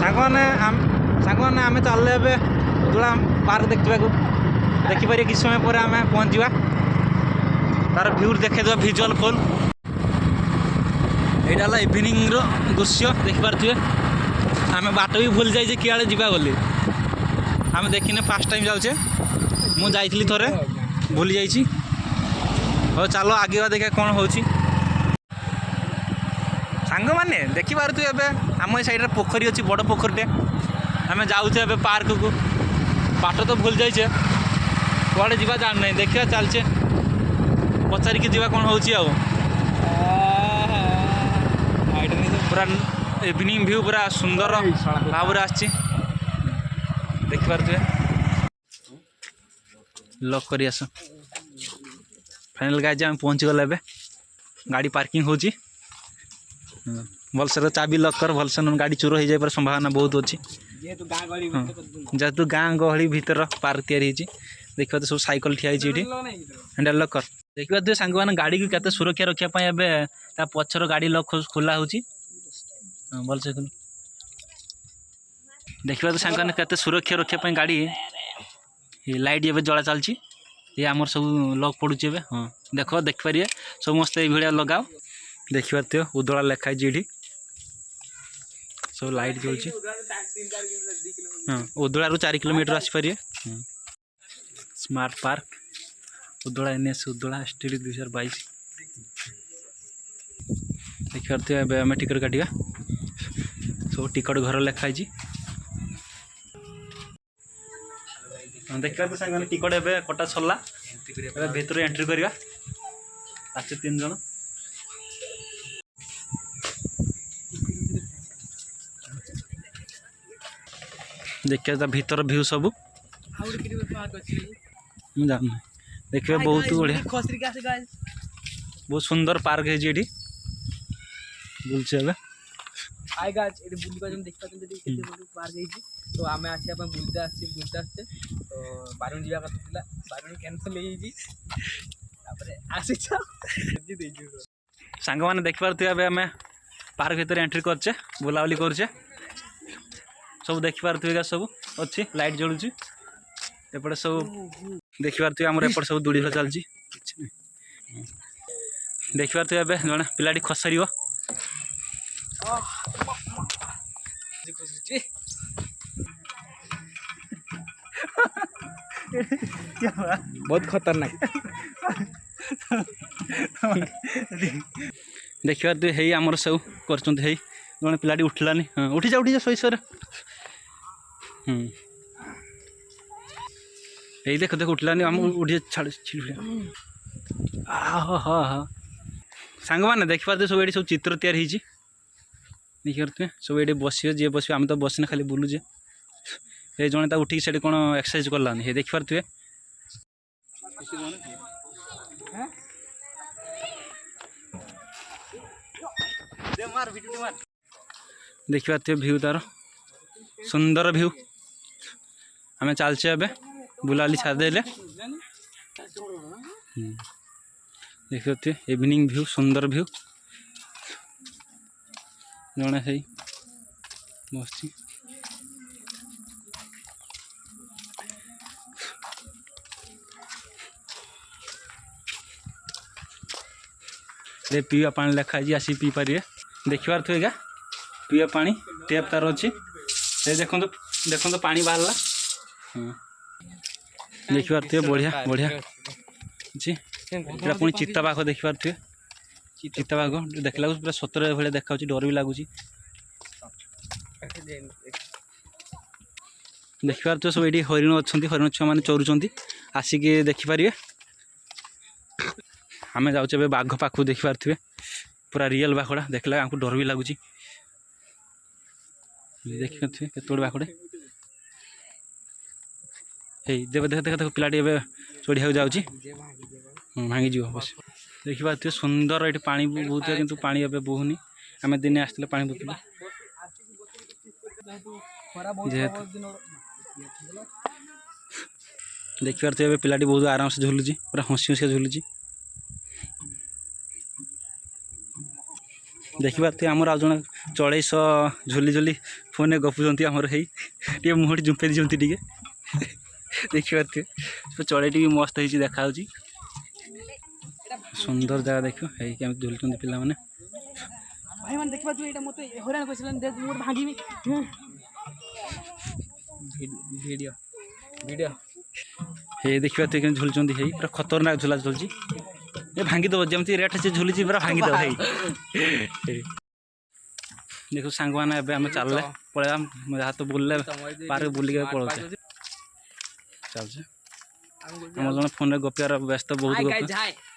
सांग आम चल उदुला पार्क देखिपारे कि समय पर आम पहुँचा तार भ्यू देखे भिजुआल फॉल यहाँ इवनिंग दृश्य देखिपे आम बाट भी भूल जाइए किए जावा बोली आम देखने फास्ट टाइम जाऊे मुझे थोड़े भूली जाइए हाँ चलो आगे देखा कौन हो सांग मैंने देखिपे आम साइड पोखरी अच्छी बड़ पोखरीटे आम जाऊे पार्क को बाट तो भूल जाइए कड़े जा जान ना देखा चलचे पचारिकी जा कौन हो पूरा इवनिंग व्यू पूरा सुंदर भाव देखिपे लॉक कर आस फाइनल गाइज आम पहुँची गला गाड़ी पार्किंग हो भलसे चाबी लॉक कर भलसे गाड़ी चोर हो जाए संभावना बहुत अच्छी जेहेतु गाँ गहली भीतर पार्क तैयारी देखिए तो सब साइकिल ठिया हैंडल लॉक कर देखिए तो सांग मैंने गाड़ी को केते सुरक्षा रखापी ए पछर गाड़ी लॉक खोला हो भलसे देखिए तो सांग मैंने केते सुरक्षा रखापी गाड़ी लाइट ये जला चलती ये आमर सब लॉक पड़ुचे हाँ देख देखिपारे समस्त ये लगाओ देखिए उदला लेखाई ये सब लाइट जलुची हाँ उदला 4 किलोमीटर आसपारे स्मार्ट पार्क उदला NS उदला स्टेट 2022 देखिए आम टिकट काटा सब टिकट घर लेखाई देखिए तो सांग टिकट ए कटा सरला भीतर एंट्री करवा आसे 3 जन देखिए भीतर व्यू सब जान देखिए बहुत बढ़िया बहुत सुंदर पार्क है ये बुलचे हाय गाइस एडी बुली पाजन देख पाजन केते बड़ पार्क है तो आमे आसी अपन बुलते आसे तो बारुन जीवा कथा थिला बारुन कैंसिल हो जी तापरे आसी छ जी देजु सांग माने देख पारथि अबे हमें पार्क भीतर एंट्री करछे बुलावली करछे सब देख पारथि सब अच्छी लाइट जळुची एपटे सब देख पारथि हमर एपटे सब दूड़ी चलची देख पारथि अबे जने पिलाडी खसरियो बहुत खतरनाक देखिए तो है आमर सब कर जड़े पिलाटी उठलानी हाँ उठी जा शैशर यही देख देख उठलानी आम उठी छाड़ हाँ हाँ सांग मैंने देखिए सब ये सब चित्र तैयारी देखिए सब ये बस जी बस आम तो बसने खाली बुलूचे ये जड़े उठिक से कौन एक्सरसाइज करलानी ये देखिपे देखिए व्यू तार सुंदर व्यू आम चलचे ए बुलाली छाड़देले देखिए इवनिंग व्यू सुंदर व्यू जड़े है बस पीवा पानी लिखाई आसी पी पारे देखिए थे क्या पीवा पानी टेप तार अच्छी देखो देखो पानी बाहरला हाँ देखिए थे बढ़िया बढ़िया जी पूरा पुणी चित्ता बाघ देखिए थे चित्ता बाघ देखला पूरा सतर भाई देखा डर भी लगुच देखिए तो सब ये हरिण अच्छा हरिण छुआ मैंने चोरुंट आसिक देखिपारे आम जाऊे बाघ पाखु देखिपे पूरा रियल बाघड़ा देखला हमको डर भी लगुच देखिए केत बाघड़े देख देख देख देख पिलाटी चढ़िया जाऊँगी भांगी बस देखिए सुंदर ये पानी बहुत है किंतु पानी ए बहुनी आम दिने आसते पानी बोतल देखिए पिलाटी बहुत आराम से झुलुची पूरा हसी हसी झुलुची देखिए आमर आज जन चढ़ई झुली झुली फोन गपुंट आमर है मुहटी जुम्पे दिखते टे देखिए चढ़ई मस्त हो देखा सुंदर जगह देख केम झुलुंट पिला माने भाई मान देखबा तू एटा मते हैरान करछलन दे मोर भागीबी वीडियो वीडियो हे देखिए तो केम झुलुंट है पूरा खतरनाक झुला झुलुची ये भांगी दब जमती रेट से झुलुची पूरा भांगी दब है देखो सांग मैंने एबे आम चल पड़ा हाथ बुलले पार्क बुलिक पड़े चलছে আমার জন্য ফোনে গপিয়ার ব্যস্ত বহুত গপ